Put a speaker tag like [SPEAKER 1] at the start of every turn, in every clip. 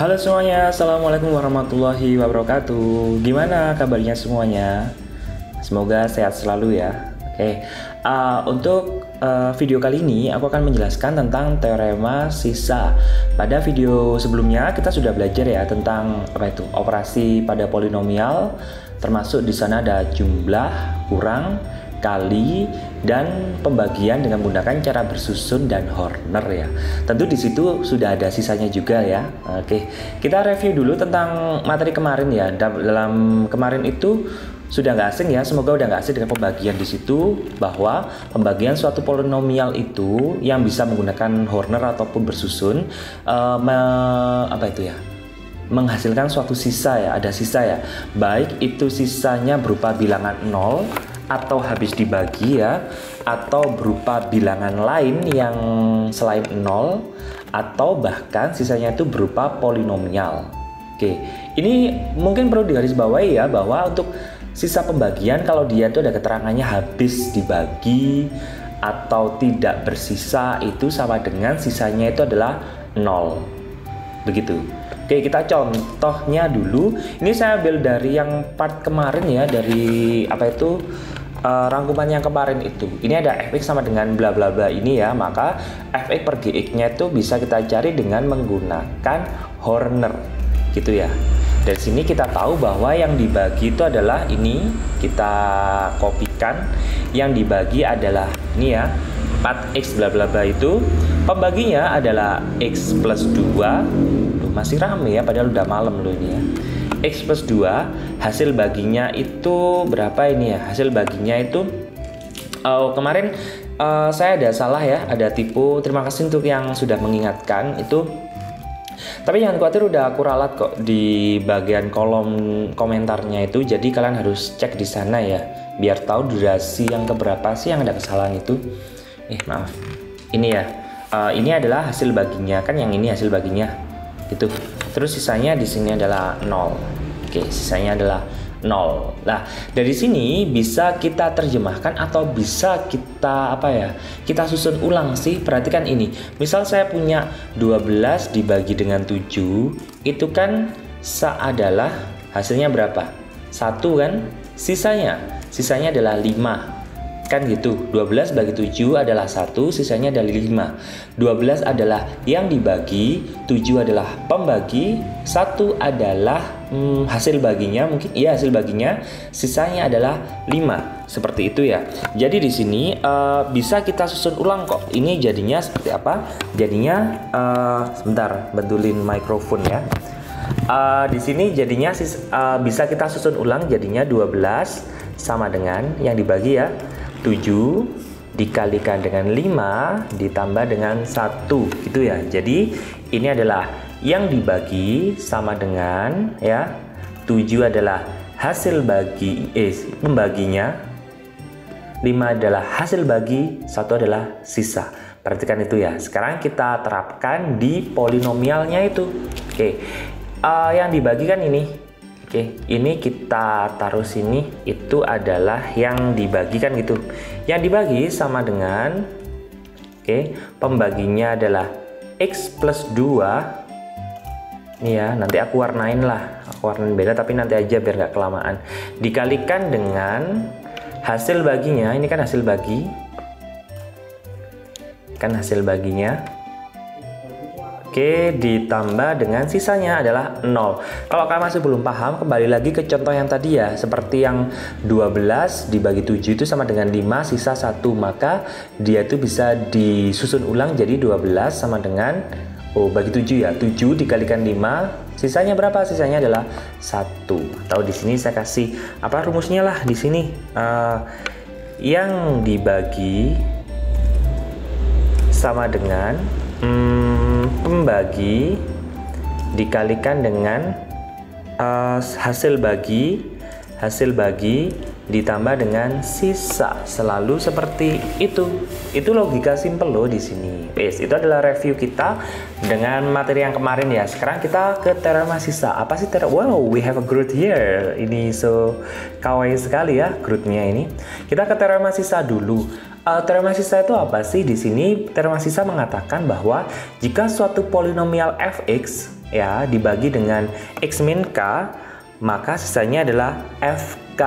[SPEAKER 1] Halo semuanya, Assalamualaikum warahmatullahi wabarakatuh. Gimana kabarnya semuanya? Semoga sehat selalu ya. Oke, untuk video kali ini aku akan menjelaskan tentang teorema sisa. Pada video sebelumnya kita sudah belajar ya tentang operasi pada polinomial, termasuk di sana ada jumlah, kurang, kali, dan pembagian dengan menggunakan cara bersusun dan Horner ya. Tentu di situ sudah ada sisanya juga ya. Oke, kita review dulu tentang materi kemarin ya. Dalam kemarin itu sudah nggak asing ya, semoga udah nggak asing dengan pembagian di situ, bahwa pembagian suatu polinomial itu yang bisa menggunakan Horner ataupun bersusun menghasilkan suatu sisa ya, ada sisa ya, baik itu sisanya berupa bilangan 0 atau habis dibagi ya, atau berupa bilangan lain yang selain 0, atau bahkan sisanya itu berupa polinomial. Oke, ini mungkin perlu digarisbawahi ya, bahwa untuk sisa pembagian kalau dia itu ada keterangannya habis dibagi atau tidak bersisa, itu sama dengan sisanya itu adalah 0. Begitu. Oke, kita contohnya dulu. Ini saya ambil dari yang part kemarin ya, dari rangkuman yang kemarin itu. Ini ada fx sama dengan bla bla bla ini ya, maka fx per gx-nya itu bisa kita cari dengan menggunakan Horner, gitu ya. Dari sini kita tahu bahwa yang dibagi itu adalah ini, kita kopikan. Yang dibagi adalah ini ya, 4x bla bla bla itu. Pembaginya adalah x plus 2. Masih rame ya, padahal udah malam loh ini ya. X plus 2, hasil baginya itu berapa ini ya? Hasil baginya itu kemarin saya ada salah ya, ada tipu. Terima kasih untuk yang sudah mengingatkan itu. Tapi jangan khawatir, udah aku ralat kok di bagian kolom komentarnya itu. Jadi kalian harus cek di sana ya, biar tahu durasi yang keberapa sih yang ada kesalahan itu. Maaf. Ini ya. Ini adalah hasil baginya, kan yang ini hasil baginya. Gitu. Terus sisanya di sini adalah 0. Oke, sisanya adalah 0. Nah, dari sini bisa kita terjemahkan atau bisa kita kita susun ulang sih. Perhatikan ini. Misal saya punya 12 dibagi dengan 7, itu kan adalah hasilnya berapa? 1 kan? Sisanya adalah 5. Kan gitu, 12 bagi 7 adalah 1, sisanya adalah 5. 12 adalah yang dibagi, 7 adalah pembagi, 1 adalah hasil baginya, mungkin iya hasil baginya, sisanya adalah 5. Seperti itu ya. Jadi di sini bisa kita susun ulang kok. Ini jadinya seperti apa? Jadinya sebentar, betulin mikrofon ya. Di sini jadinya bisa kita susun ulang, jadinya 12 sama dengan yang dibagi ya, 7 dikalikan dengan 5 ditambah dengan 1 gitu ya. Jadi ini adalah yang dibagi sama dengan ya, 7 adalah hasil bagi pembaginya, 5 adalah hasil bagi, 1 adalah sisa. Perhatikan itu ya. Sekarang kita terapkan di polinomialnya itu. Oke. Yang dibagi kan ini. Oke, ini kita taruh sini, itu adalah yang dibagikan gitu. Yang dibagi sama dengan, pembaginya adalah x plus 2. Ini ya, nanti aku warnain beda, tapi nanti aja biar nggak kelamaan. Dikalikan dengan hasil baginya, ini kan hasil bagi. Oke, ditambah dengan sisanya adalah 0. Kalau kalian masih belum paham, kembali lagi ke contoh yang tadi ya. Seperti yang 12 dibagi 7 itu sama dengan 5, sisa 1. Maka dia itu bisa disusun ulang jadi 12 sama dengan, bagi 7 ya. 7 dikalikan 5, sisanya berapa? Sisanya adalah 1. Atau di sini saya kasih rumusnya lah di sini. Yang dibagi sama dengan pembagi dikalikan dengan hasil bagi ditambah dengan sisa, selalu seperti itu. Itu logika simple loh di sini. Itu adalah review kita dengan materi yang kemarin ya. Sekarang kita ke teorema sisa. Apa sih teorema? Wow, we have a Groot here. Ini so kawaii sekali ya Grootnya ini. Kita ke teorema sisa dulu. Teorema sisa itu apa sih? Di sini teorema sisa mengatakan bahwa jika suatu polinomial fx ya dibagi dengan X min K, maka sisanya adalah FK.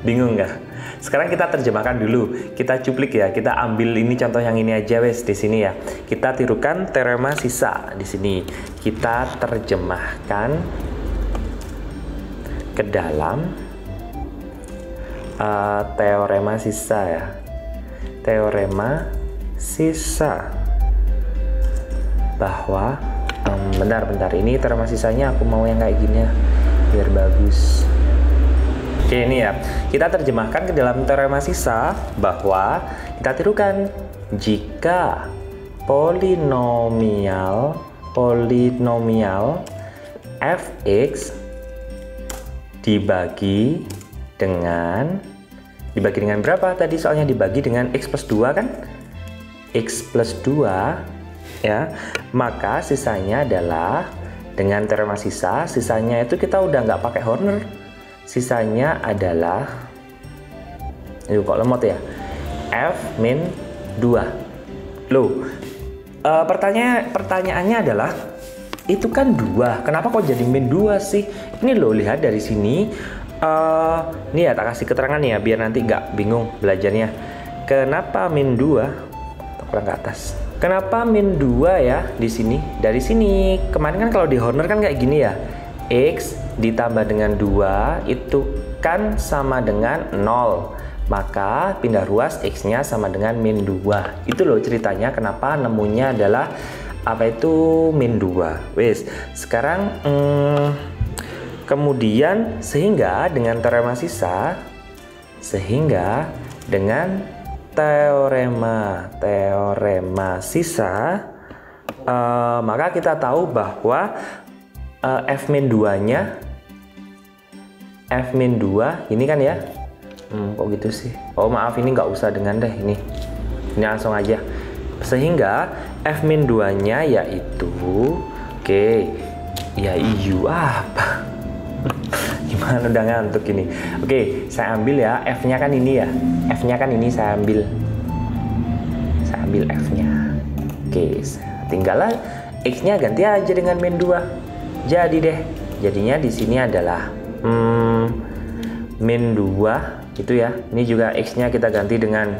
[SPEAKER 1] Bingung nggak? Sekarang kita terjemahkan dulu. Kita cuplik ya. Kita ambil ini contoh yang ini aja wes di sini ya. Kita tirukan teorema sisa di sini. Kita terjemahkan ke dalam teorema sisa ya. Teorema sisa bahwa bentar ini teorema sisanya aku mau yang kayak gini ya biar bagus. Oke, ini ya, kita terjemahkan ke dalam teorema sisa bahwa kita tirukan jika polinomial fx dibagi dengan berapa tadi soalnya? Dibagi dengan x plus 2 kan? X plus 2 ya, maka sisanya adalah dengan teorema sisanya itu kita udah nggak pakai Horner. Sisanya adalah, kok lemot ya, F min 2. Loh, pertanyaannya adalah, itu kan 2, kenapa kok jadi min 2 sih? Ini loh, lihat dari sini, ini ya tak kasih keterangan ya, biar nanti nggak bingung belajarnya. Kenapa min 2? Kurang ke atas. Kenapa min 2 ya di sini? Dari sini, kemarin kan kalau di Horner kan kayak gini ya, X ditambah dengan 2 itu kan sama dengan 0, maka pindah ruas X-nya sama dengan min 2. Itu loh ceritanya kenapa nemunya adalah apa itu min 2. Wes, sekarang kemudian sehingga dengan teorema sisa, maka kita tahu bahwa F min 2-nya F min 2 ini kan ya, kok gitu sih? Oh maaf, ini nggak usah dengan deh, ini langsung aja. Sehingga F min 2-nya yaitu, oke, ya iu apa? Gimana, udah ngantuk ini. Oke, saya ambil ya, F-nya kan ini ya, F-nya kan ini saya ambil F-nya. Oke, tinggal X-nya ganti aja dengan min 2. Jadi deh, jadinya di sini adalah min 2 gitu ya. Ini juga X-nya kita ganti dengan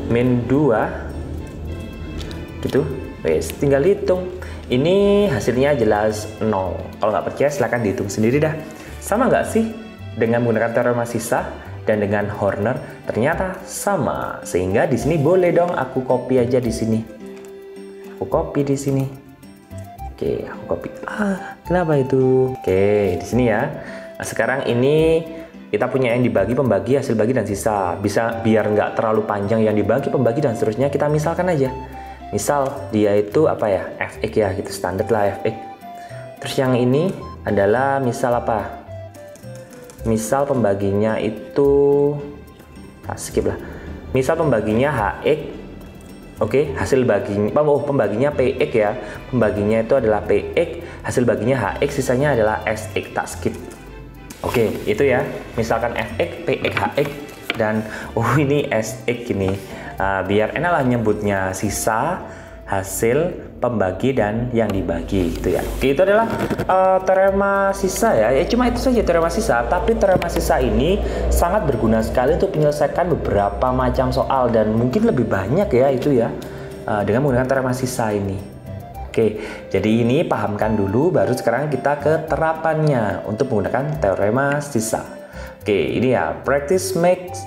[SPEAKER 1] min 2 gitu. Wes, tinggal hitung. Ini hasilnya jelas 0. Kalau nggak percaya silahkan dihitung sendiri dah. Sama nggak sih dengan menggunakan teorema sisa dan dengan Horner? Ternyata sama. Sehingga di sini boleh dong aku copy aja di sini. Aku copy di sini. Oke, aku copy. Kenapa itu? Oke, di sini ya. Nah, sekarang ini kita punya yang dibagi, pembagi, hasil bagi, dan sisa. Bisa biar nggak terlalu panjang yang dibagi, pembagi, dan seterusnya. Kita misalkan aja. Misal dia itu apa ya? Fx ya, gitu standar lah Fx. Terus yang ini adalah misal apa? Misal pembaginya itu, skip lah. Misal pembaginya Hx. Oke, hasil baginya, pembaginya Px ya. Pembaginya itu adalah Px, hasil baginya Hx, sisanya adalah Sx, tak skip. Oke, itu ya. Misalkan Fx, Px, Hx, dan ini Sx ini. Biar enak lah nyebutnya, sisa, hasil, pembagi, dan yang dibagi gitu ya. Oke, itu adalah teorema sisa ya. Cuma itu saja teorema sisa, tapi teorema sisa ini sangat berguna sekali untuk menyelesaikan beberapa macam soal dan mungkin lebih banyak ya itu ya dengan menggunakan teorema sisa ini. Oke, jadi ini pahamkan dulu, baru sekarang kita ke terapannya untuk menggunakan teorema sisa. Oke, ini ya, practice makes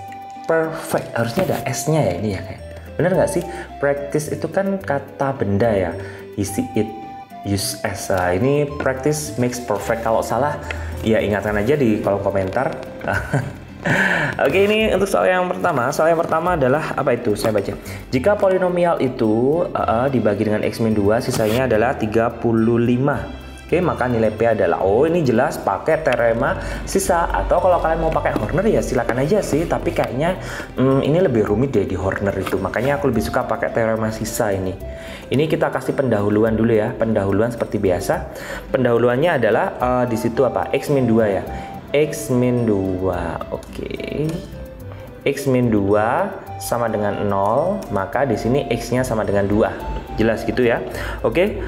[SPEAKER 1] perfect. Harusnya ada S-nya ya ini ya kayak. Bener nggak sih? Practice itu kan kata benda ya. Isi it, use as. Ini practice makes perfect. Kalau salah, ya ingatkan aja di kolom komentar. Oke, ini untuk soal yang pertama. Soal yang pertama adalah apa itu? Saya baca. Jika polinomial itu dibagi dengan x min 2, sisanya adalah 35. Oke, maka nilai P adalah, ini jelas pakai teorema sisa, atau kalau kalian mau pakai Horner ya silakan aja sih, tapi kayaknya ini lebih rumit deh di Horner itu, makanya aku lebih suka pakai teorema sisa ini. Ini kita kasih pendahuluan dulu ya, pendahuluan seperti biasa. Pendahuluannya adalah di situ apa? X min 2 ya. X min 2. Oke. X min 2 sama dengan 0, maka di sini X-nya sama dengan 2. jelas gitu ya. Oke,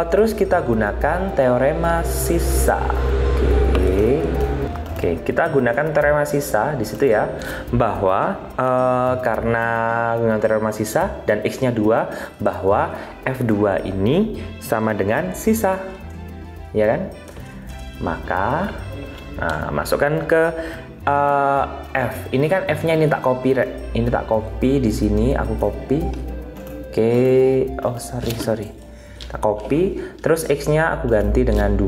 [SPEAKER 1] terus kita gunakan teorema sisa. Oke, kita gunakan teorema sisa di situ ya, bahwa karena dengan teorema sisa dan x-nya 2, bahwa F2 ini sama dengan sisa, ya kan? Maka masukkan ke F. Ini kan F-nya ini tak copy, ini tak copy di sini, aku copy. Oke, oh sorry. Tak copy, terus x-nya aku ganti dengan 2.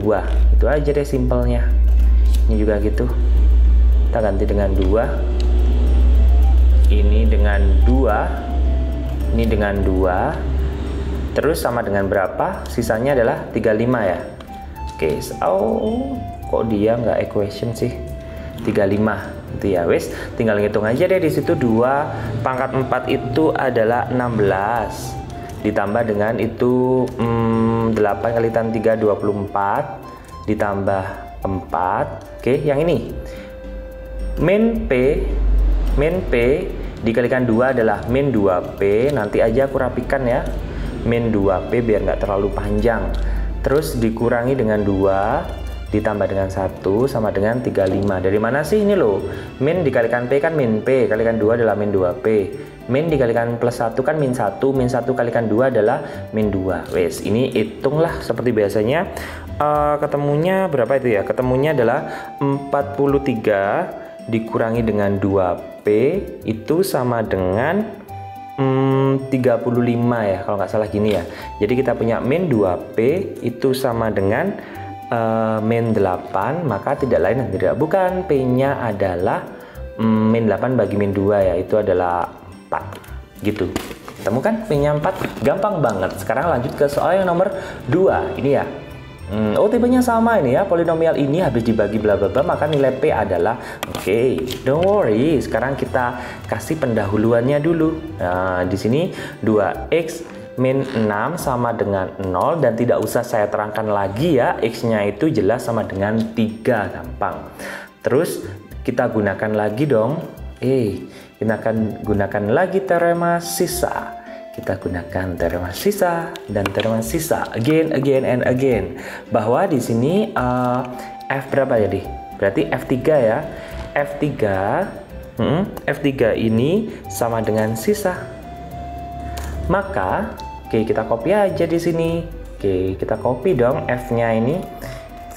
[SPEAKER 1] Itu aja deh simpelnya. Ini juga gitu, kita ganti dengan 2, ini dengan 2, ini dengan 2, terus sama dengan berapa? Sisanya adalah 35 ya. Oke, kok dia nggak equation sih? 35 itu ya, wes tinggal ngitung aja deh di situ. 2 pangkat 4 itu adalah 16, ditambah dengan itu 8 kali tan 3 24, ditambah 4. Oke, yang ini min P dikalikan 2 adalah min 2P. Nanti aja aku rapikan ya, min 2P biar nggak terlalu panjang. Terus dikurangi dengan 2 ditambah dengan 1 sama dengan 35. Dari mana sih ini loh? Min dikalikan P kan min P, kalikan 2 adalah min 2P. Min dikalikan plus 1 kan min 1, min 1 kalikan 2 adalah min 2. Wes, ini hitunglah seperti biasanya. Ketemunya berapa itu ya? Ketemunya adalah 43 dikurangi dengan 2P itu sama dengan 35 ya, kalau nggak salah gini ya. Jadi kita punya min 2P itu sama dengan min 8, maka tidak lain dan tidak bukan P-nya adalah min 8 bagi min 2 ya, itu adalah 4 gitu. Temukan P-nya 4, gampang banget. Sekarang lanjut ke soal yang nomor 2 ini ya. Tipenya sama ini ya, polinomial ini habis dibagi bla bla bla, maka nilai P adalah oke, don't worry. Sekarang kita kasih pendahuluannya dulu. Nah, di sini 2x min 6 sama dengan 0, dan tidak usah saya terangkan lagi ya, x-nya itu jelas sama dengan 3, gampang. Terus kita gunakan lagi dong. Kita akan gunakan lagi teorema sisa. Kita gunakan teorema sisa dan teorema sisa again and again, bahwa di sini F berapa jadi? Berarti F3 ya. F3 ini sama dengan sisa. Maka kita copy aja di sini. Kita copy dong F-nya ini.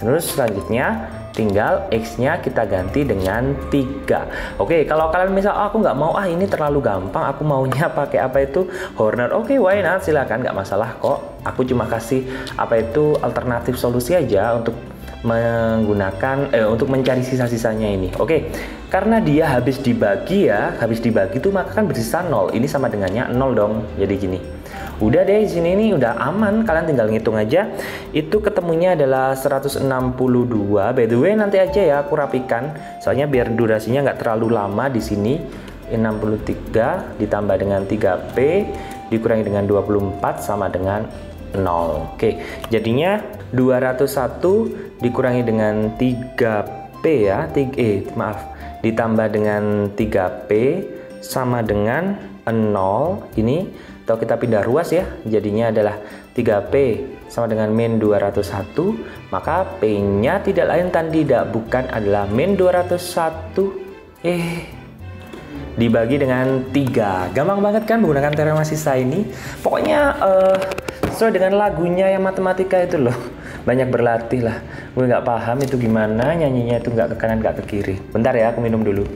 [SPEAKER 1] Terus selanjutnya tinggal X-nya kita ganti dengan 3. Kalau kalian misal aku nggak mau, ini terlalu gampang, aku maunya pakai apa itu Horner. Why not? Silakan, nggak masalah kok. Aku cuma kasih apa itu alternatif solusi aja untuk menggunakan untuk mencari sisa-sisanya ini. Karena dia habis dibagi ya, itu maka kan bersisa 0. Ini sama dengannya 0 dong. Jadi gini. Udah deh, di sini ini udah aman, kalian tinggal ngitung aja. Itu ketemunya adalah 162. By the way, nanti aja ya aku rapikan, soalnya biar durasinya nggak terlalu lama di sini. 63 ditambah dengan 3P dikurangi dengan 24 sama dengan 0. Jadinya 201 dikurangi dengan 3P ya, ditambah dengan 3P sama dengan 0. Ini atau kita pindah ruas ya, jadinya adalah 3P sama dengan min 201, maka P-nya tidak lain dan tidak bukan adalah min 201 dibagi dengan 3. Gampang banget kan menggunakan teorema sisa ini. Pokoknya sesuai dengan lagunya yang matematika itu loh. Banyak berlatih lah. Gue nggak paham itu gimana nyanyinya, itu nggak ke kanan nggak ke kiri. Bentar ya, aku minum dulu.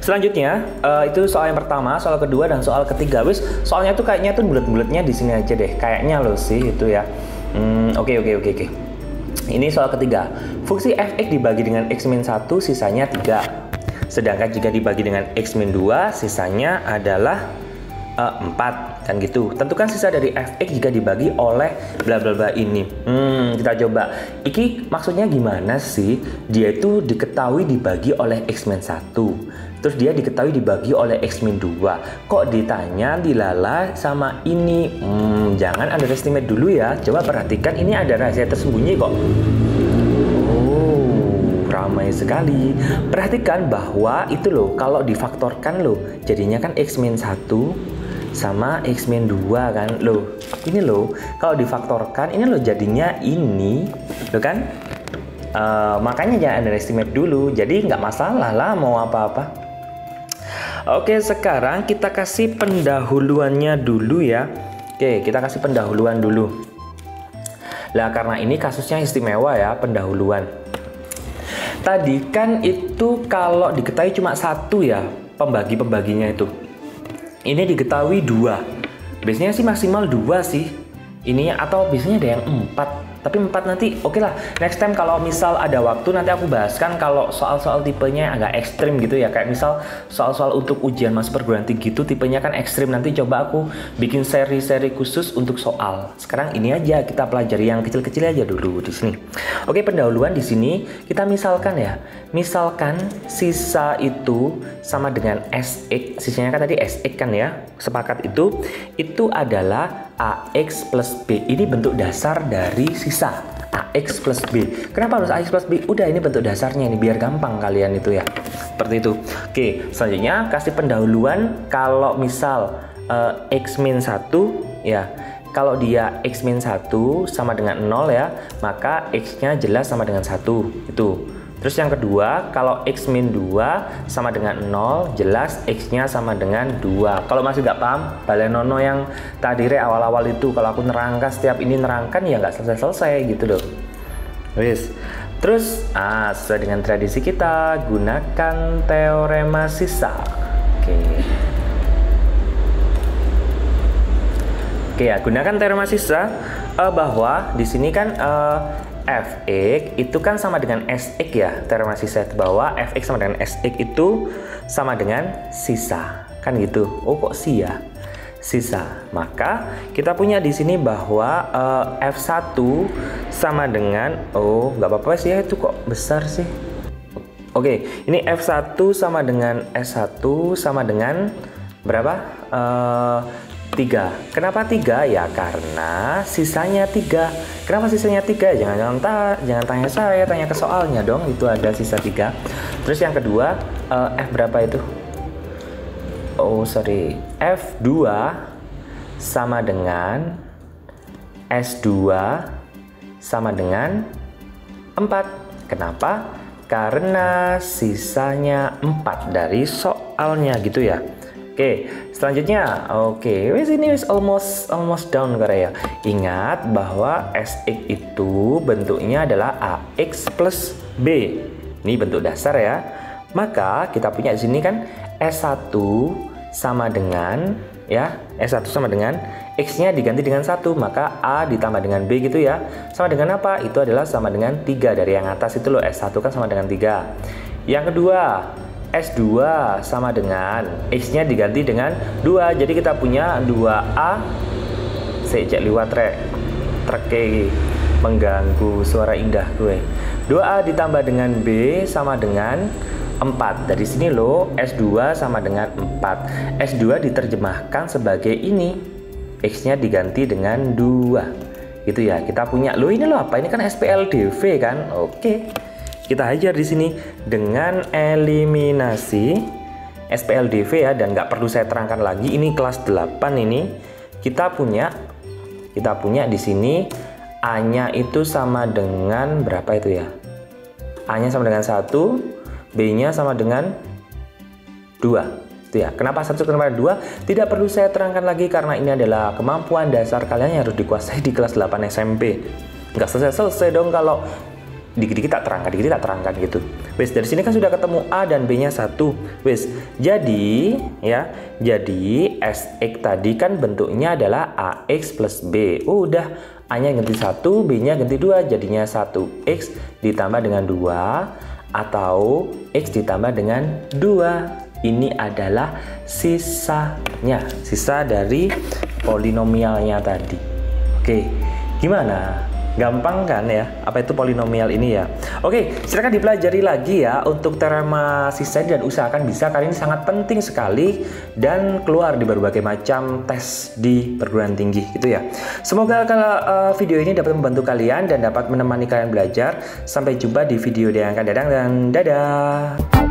[SPEAKER 1] Selanjutnya itu soal yang pertama, soal kedua, dan soal ketiga. Soalnya tuh kayaknya tuh bulat-bulatnya di sini aja deh. Kayaknya loh sih itu ya. Oke. Ini soal ketiga. Fungsi f(x) dibagi dengan x-1 sisanya 3. Sedangkan jika dibagi dengan x-2 sisanya adalah 4. Kan gitu. Tentukan sisa dari f(x) jika dibagi oleh bla bla bla ini. Kita coba. Iki maksudnya gimana sih? Dia itu diketahui dibagi oleh x-1. Terus dia diketahui dibagi oleh x-2. Kok ditanya dilala sama ini? Jangan underestimate dulu ya. Coba perhatikan, ini ada rahasia tersembunyi kok. ramai sekali. Perhatikan bahwa itu loh, kalau difaktorkan loh, jadinya kan X-1 sama X-2 kan. Loh, ini loh, kalau difaktorkan ini loh jadinya ini, loh kan? Makanya jangan underestimate dulu. Jadi nggak masalah lah mau apa-apa. Oke, sekarang kita kasih pendahuluannya dulu ya. Oke, kita kasih pendahuluan dulu. Lah, karena ini kasusnya istimewa ya, pendahuluan. Tadi kan itu kalau diketahui cuma satu ya, pembagi-pembaginya itu. Ini diketahui 2. Biasanya sih maksimal 2 sih. Ini atau biasanya ada yang 4. Tapi 4 nanti oke lah. Next time kalau misal ada waktu nanti aku bahaskan kalau soal-soal tipenya agak ekstrim gitu ya. Kayak misal soal-soal untuk ujian masuk perguruan tinggi gitu tipenya kan ekstrim. Nanti coba aku bikin seri-seri khusus untuk soal. Sekarang ini aja kita pelajari yang kecil-kecil aja dulu di sini. Oke, pendahuluan di sini kita misalkan ya. Misalkan sisa itu sama dengan SX. Sisanya kan tadi SX kan ya. Sepakat itu adalah AX plus B. Ini bentuk dasar dari sisa AX plus B. Kenapa harus AX plus B? Udah, ini bentuk dasarnya ini biar gampang kalian itu ya. Seperti itu. Oke, selanjutnya kasih pendahuluan kalau misal X-1 ya. Kalau dia X-1 sama dengan 0 ya, maka X-nya jelas sama dengan 1. Itu. Terus yang kedua, kalau X-2 sama dengan 0, jelas X-nya sama dengan 2. Kalau masih nggak paham, balenono yang tadi awal-awal itu, kalau aku nerangkan setiap ini nerangkan ya nggak selesai-selesai gitu loh. Wis. Terus, sesuai dengan tradisi kita, gunakan teorema sisa. Oke ya, gunakan teorema sisa bahwa di sini kan Fx itu kan sama dengan Sx ya, teorema sisa bahwa Fx sama dengan Sx itu sama dengan sisa, kan gitu. Oh kok sih ya, sisa. Maka kita punya di sini bahwa F1 sama dengan, oh nggak apa-apa sih ya, itu kok besar sih. Oke, ini F1 sama dengan S1 sama dengan berapa? 3. Kenapa 3? Ya karena sisanya 3. Kenapa sisanya 3? Jangan tanya saya, tanya ke soalnya dong. Itu ada sisa 3. Terus yang kedua, F berapa itu? Oh sorry, F2 sama dengan S2 sama dengan 4. Kenapa? Karena sisanya 4 dari soalnya gitu ya. Oke, selanjutnya, ini almost down karya. Ingat bahwa Sx itu bentuknya adalah Ax plus B. Ini bentuk dasar ya. Maka kita punya di sini kan S1 sama dengan ya, S1 sama dengan X-nya diganti dengan 1, maka A ditambah dengan B gitu ya. Sama dengan apa? Itu adalah sama dengan 3 dari yang atas itu loh, S1 kan sama dengan 3. Yang kedua, S2 sama dengan X-nya diganti dengan 2. Jadi kita punya 2A. Sejak liwat trek mengganggu suara indah gue. 2A ditambah dengan B sama dengan 4. Dari sini loh, S2 sama dengan 4. S2 diterjemahkan sebagai ini. X-nya diganti dengan 2. Gitu ya. Kita punya loh, ini loh apa? Ini kan SPLDV kan? Oke. Kita hajar di sini dengan eliminasi SPLDV ya, dan nggak perlu saya terangkan lagi. Ini kelas 8 ini kita punya di sini A-nya itu sama dengan berapa itu ya? A-nya sama dengan 1, B-nya sama dengan 2. Itu ya. Kenapa 1 kenapa 2? Tidak perlu saya terangkan lagi karena ini adalah kemampuan dasar kalian yang harus dikuasai di kelas 8 SMP. Nggak selesai dong kalau dikit-dikit tak terangkan gitu. Wes, dari sini kan sudah ketemu A dan B-nya 1. Wes, jadi Sx tadi kan bentuknya adalah Ax plus B. Udah, A-nya ganti 1, B-nya ganti 2, jadinya 1x ditambah dengan 2 atau x ditambah dengan 2. Ini adalah sisanya, sisa dari polinomialnya tadi. Oke, gimana? Gampang kan ya, apa itu polinomial ini ya. Oke, silakan dipelajari lagi ya untuk teorema sisa dan usahakan bisa, kali ini sangat penting sekali dan keluar di berbagai macam tes di perguruan tinggi gitu ya. Semoga kalau video ini dapat membantu kalian dan dapat menemani kalian belajar. Sampai jumpa di video yang akan datang dan dadah.